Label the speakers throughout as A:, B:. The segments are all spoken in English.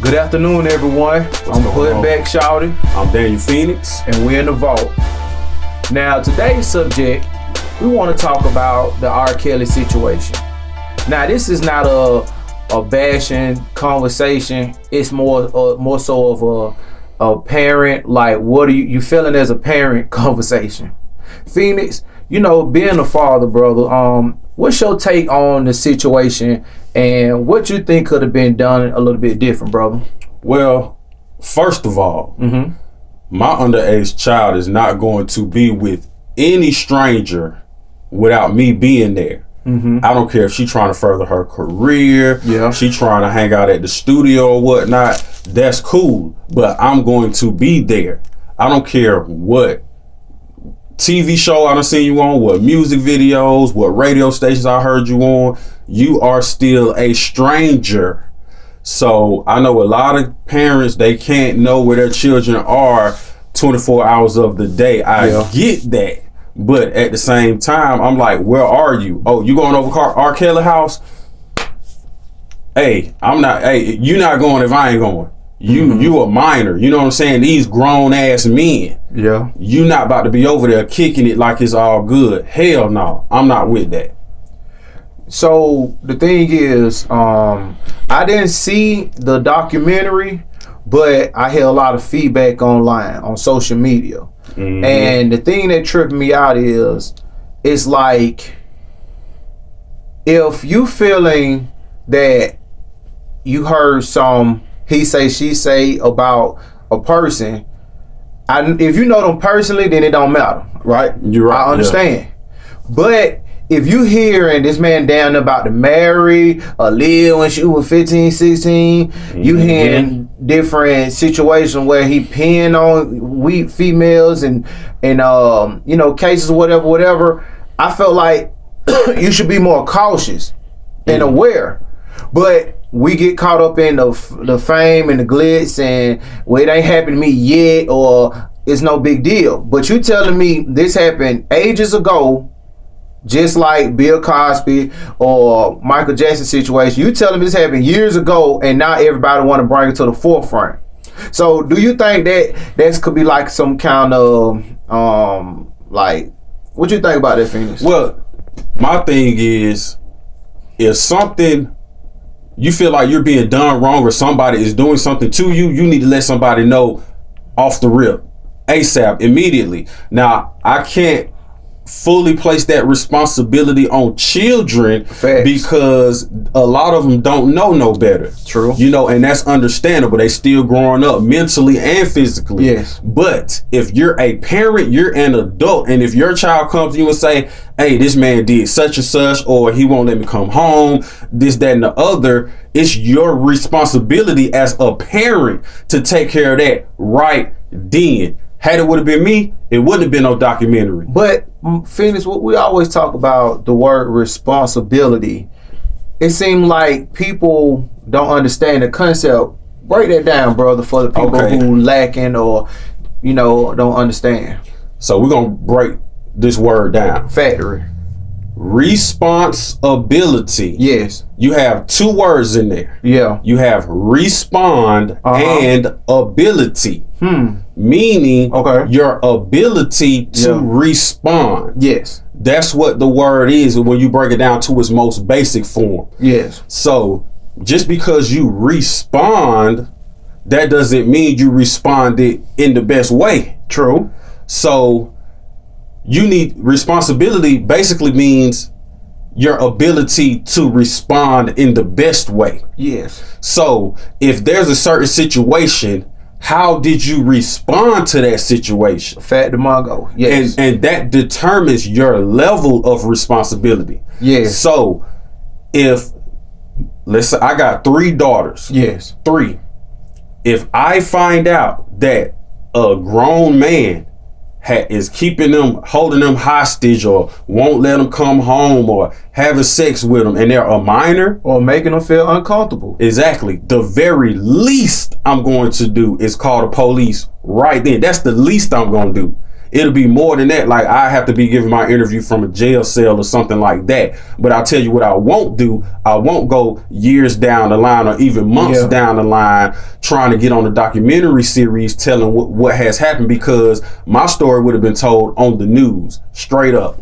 A: Good afternoon, everyone. I'm Putback Shouty.
B: I'm Daniel Phoenix.
A: And we're in the vault. Now, today's subject, we want to talk about the R. Kelly situation. Now, this is not a bashing conversation. It's more so of a parent, like, what are you feeling as a parent conversation. Phoenix, you know, being a father, brother, what's your take on the situation and what you think could have been done a little bit different, brother?
B: Well, first of all, my underage child is not going to be with any stranger without me being there. I don't care if she's trying to further her career, she trying to hang out at the studio or whatnot, that's cool, but I'm going to be there. I don't care what TV show I done seen you on, what music videos, what radio stations I heard you on, you are still a stranger. So I know a lot of parents, they can't know where their children are 24 hours of the day. I get that. But at the same time, I'm like, where are you? Oh, you going over R. Kelly house? Hey, you not going if I ain't going. You a minor, you know what I'm saying? These grown ass men. Yeah. You not about to be over there kicking it like it's all good. Hell no, I'm not with that.
A: So the thing is, I didn't see the documentary, but I hear a lot of feedback online on social media. And the thing that tripped me out is, it's like, if you feeling that you heard some he say, she say about a person, if you know them personally, then it don't matter, right?
B: You're right.
A: I understand. But if you hearing this man down about to marry Aaliyah when she was 15, 16, you hearing different situations where he peeing on weak females and you know, cases, whatever. I felt like you should be more cautious and aware. But we get caught up in the fame and the glitz and, well, it ain't happened to me yet, or it's no big deal. But you telling me this happened ages ago, just like Bill Cosby or Michael Jackson situation. You telling me this happened years ago, and now everybody want to bring it to the forefront. So do you think that could be like some kind of like, what you think about that, Phoenix?
B: Well, my thing is, if something you feel like you're being done wrong or somebody is doing something to you, you need to let somebody know off the rip, ASAP, immediately. Now, I can't fully place that responsibility on children.
A: Facts.
B: Because a lot of them don't know no better.
A: True.
B: You know, and that's understandable. They still growing up mentally and physically.
A: Yes.
B: But if you're a parent, you're an adult, and if your child comes to you and say, hey, this man did such and such, or he won't let me come home, this, that, and the other, it's your responsibility as a parent to take care of that right then. Had it would have been me, it wouldn't have been no documentary.
A: But Phoenix, we always talk about the word responsibility. It seems like people don't understand the concept. Break that down, brother, for the people who lacking or, you know, don't understand.
B: So we're gonna break this word down.
A: Factory.
B: Responsibility.
A: Yes.
B: You have two words in there.
A: Yeah.
B: You have respond and ability. Meaning your ability to respond.
A: Yes.
B: That's what the word is when you break it down to its most basic form.
A: Yes.
B: So just because you respond, that doesn't mean you responded in the best way.
A: True.
B: So you need responsibility basically means your ability to respond in the best way.
A: Yes.
B: So if there's a certain situation, how did you respond to that situation?
A: Fat the Mongo. Yes.
B: And that determines your level of responsibility.
A: Yes.
B: So if, let's say I got 3 daughters.
A: Yes.
B: 3. If I find out that a grown man is keeping them, holding them hostage, or won't let them come home, or having sex with them, and they're a minor,
A: or making them feel uncomfortable.
B: Exactly. The very least I'm going to do is call the police right then. That's the least I'm going to do. it'll be more than that. Like, I have to be giving my interview from a jail cell or something like that. But I'll tell you what I won't do. I won't go years down the line or even months down the line trying to get on a documentary series telling what has happened, because my story would have been told on the news, straight up.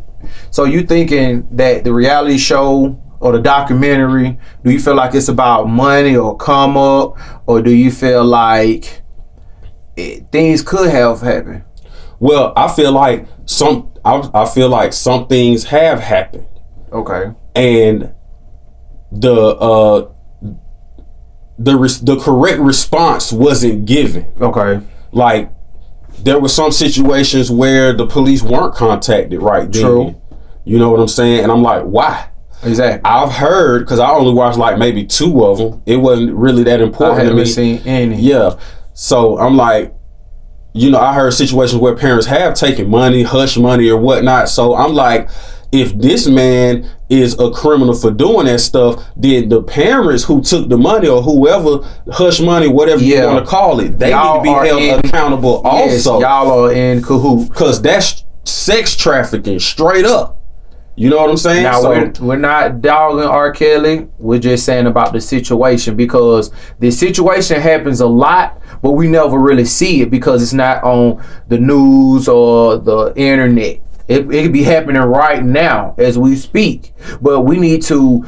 A: So you thinking that the reality show or the documentary, do you feel like it's about money or come up, or do you feel like things could have happened?
B: Well, I feel like I feel like some things have happened.
A: Okay.
B: And the correct response wasn't given.
A: Okay.
B: Like, there were some situations where the police weren't contacted right then.
A: True.
B: You know what I'm saying? And I'm like, why?
A: Exactly.
B: I've heard, because I only watched like maybe 2 of them. It wasn't really that important to me.
A: I haven't seen any.
B: Yeah. So I'm like, I heard situations where parents have taken money, hush money or whatnot. So I'm like, if this man is a criminal for doing that stuff, then the parents who took the money, or whoever, hush money, whatever you want to call it, they need to be held accountable also.
A: Y'all are in cahoots.
B: Because that's sex trafficking, straight up. You know what I'm saying?
A: Now, we're not dogging R. Kelly. We're just saying about the situation, because the situation happens a lot, but we never really see it because it's not on the news or the internet. It could be happening right now as we speak, but we need to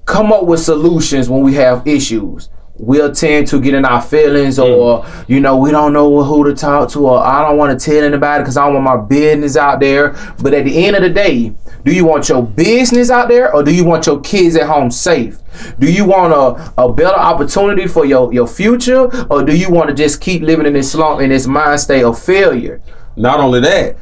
A: come up with solutions when we have issues. We'll tend to get in our feelings, or we don't know who to talk to, or I don't want to tell anybody because I don't want my business out there. But at the end of the day, do you want your business out there, or do you want your kids at home safe? Do you want a better opportunity for your future, or do you want to just keep living in this slump, in this mind state of failure?
B: Not only that,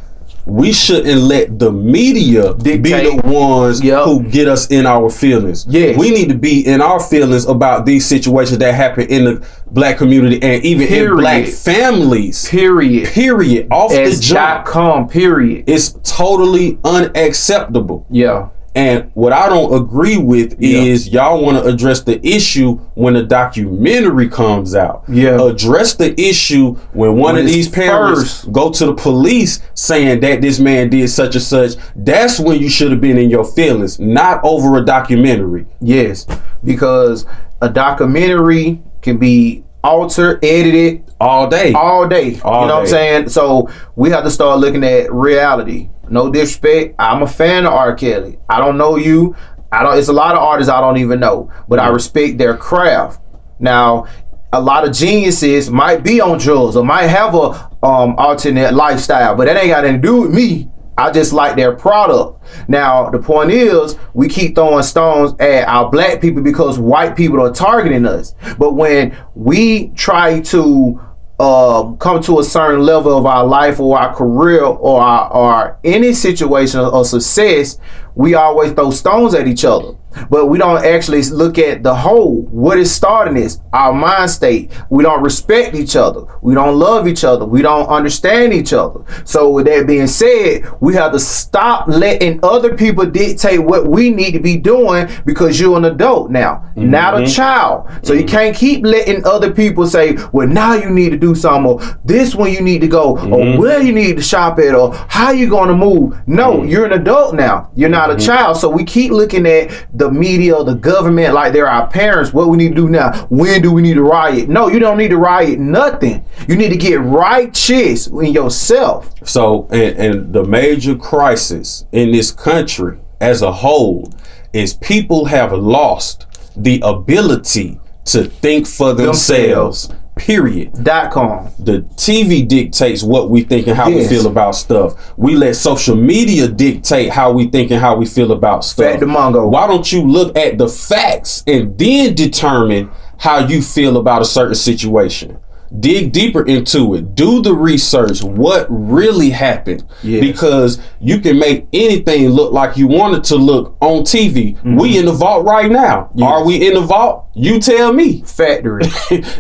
B: we shouldn't let the media be the ones who get us in our feelings. Yes. We need to be in our feelings about these situations that happen in the black community and even in black families. Period. Off the jump.
A: Period.
B: It's totally unacceptable.
A: Yeah.
B: And what I don't agree with is y'all want to address the issue when the documentary comes out.
A: Yeah.
B: Address the issue when one of these parents go to the police saying that this man did such and such. That's when you should have been in your feelings, not over a documentary.
A: Yes, because a documentary can be altered, edited
B: all day.
A: You know what I'm saying? So we have to start looking at reality. No disrespect, I'm a fan of R. Kelly. I don't know you. It's a lot of artists I don't even know, but I respect their craft. Now, a lot of geniuses might be on drugs or might have a alternate lifestyle, but that ain't got anything to do with me. I just like their product. Now, the point is, we keep throwing stones at our black people because white people are targeting us. But when we try to come to a certain level of our life or our career or our any situation of success, we always throw stones at each other. But we don't actually look at the whole. What is starting this? Our mind state. We don't respect each other. We don't love each other. We don't understand each other. So with that being said, we have to stop letting other people dictate what we need to be doing, because you're an adult now, not a child. So you can't keep letting other people say, well, now you need to do something, or this one you need to go, or where you need to shop at, or how you going to move. No, you're an adult now. You're not a child. So we keep looking at the media or the government like they're our parents. What we need to do now? When do we need to riot? No, you don't need to riot nothing. You need to get righteous in yourself.
B: So, and the major crisis in this country as a whole is people have lost the ability to think for themselves. Period.
A: .com.
B: The TV dictates what we think and how we feel about stuff. We let social media dictate how we think and how we feel about stuff. Why don't you look at the facts and then determine how you feel about a certain situation? Dig deeper into it. Do the research. What really happened? Because you can make anything look like you want it to look on TV. We in the vault right now. Are we in the vault? You tell me.
A: Factory.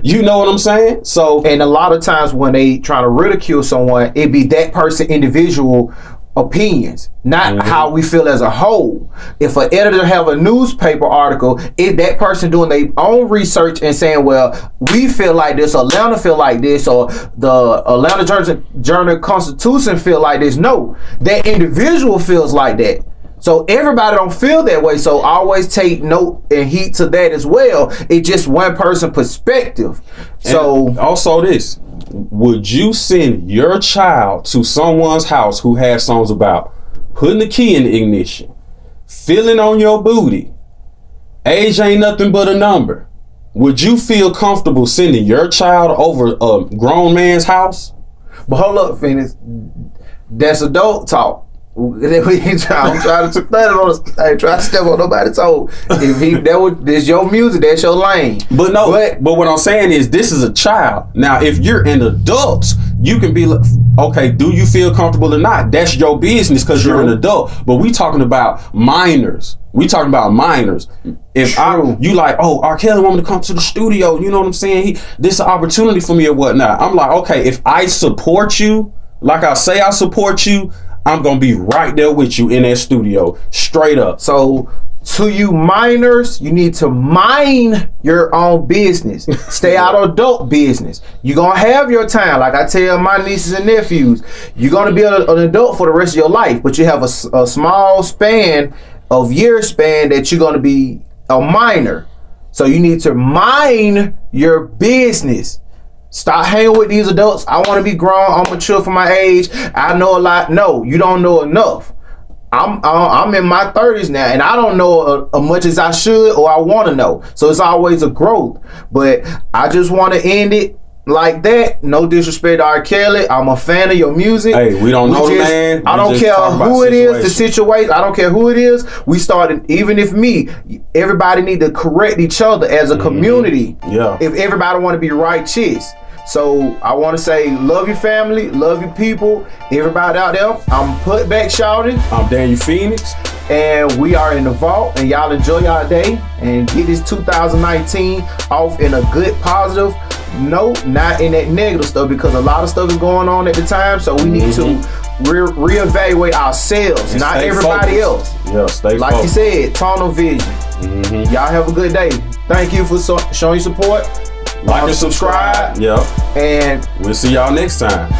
B: You know what I'm saying? So,
A: and a lot of times when they try to ridicule someone, it be that person individual opinions, not how we feel as a whole. If an editor have a newspaper article, is that person doing their own research and saying, well, we feel like this, Atlanta feel like this, or the Atlanta Journal-Constitution feel like this? No, that individual feels like that. So everybody don't feel that way. So always take note and heed to that as well. It's just one person perspective. So
B: and also this, would you send your child to someone's house who has songs about putting the key in the ignition, feeling on your booty, age ain't nothing but a number? Would you feel comfortable sending your child over a grown man's house?
A: But hold up, Phoenix. That's adult talk. I'm trying to I ain't trying to step on nobody's toe. This your music, that's your lane.
B: But what I'm saying is, this is a child. Now, if you're an adult, you can be like, okay, do you feel comfortable or not? That's your business because you're an adult. But we talking about minors. If you like, oh, R. Kelly want me to come to the studio, you know what I'm saying? This is an opportunity for me or whatnot. I'm like, okay, if I support you, like I say I support you, I'm gonna be right there with you in that studio, straight up.
A: So to you minors, you need to mind your own business. Stay out of adult business. You're gonna have your time. Like I tell my nieces and nephews, you're gonna be an adult for the rest of your life, but you have a small span of year span that you're gonna be a minor. So you need to mind your business. Stop hanging with these adults. I want to be grown. I'm mature for my age. I know a lot. No, you don't know enough. I'm in my 30s now, and I don't know as much as I should or I want to know. So it's always a growth. But I just want to end it like that. No disrespect to R. Kelly. I'm a fan of your music.
B: Hey, we don't know the man.
A: I don't care who it is, the situation. I don't care who it is. We started, even if me, everybody need to correct each other as a community.
B: Yeah.
A: If everybody want to be righteous. So I want to say, love your family, love your people, everybody out there. I'm Putback Shouting.
B: I'm Daniel Phoenix.
A: And we are in the vault, and y'all enjoy y'all day and get this 2019 off in a good, positive note, not in that negative stuff, because a lot of stuff is going on at the time. So we need to reevaluate ourselves, not everybody else.
B: Yeah, stay
A: like
B: focused.
A: you said, tunnel vision. Y'all have a good day. Thank you for showing your support.
B: Like and subscribe. Yeah.
A: And
B: we'll see y'all next time.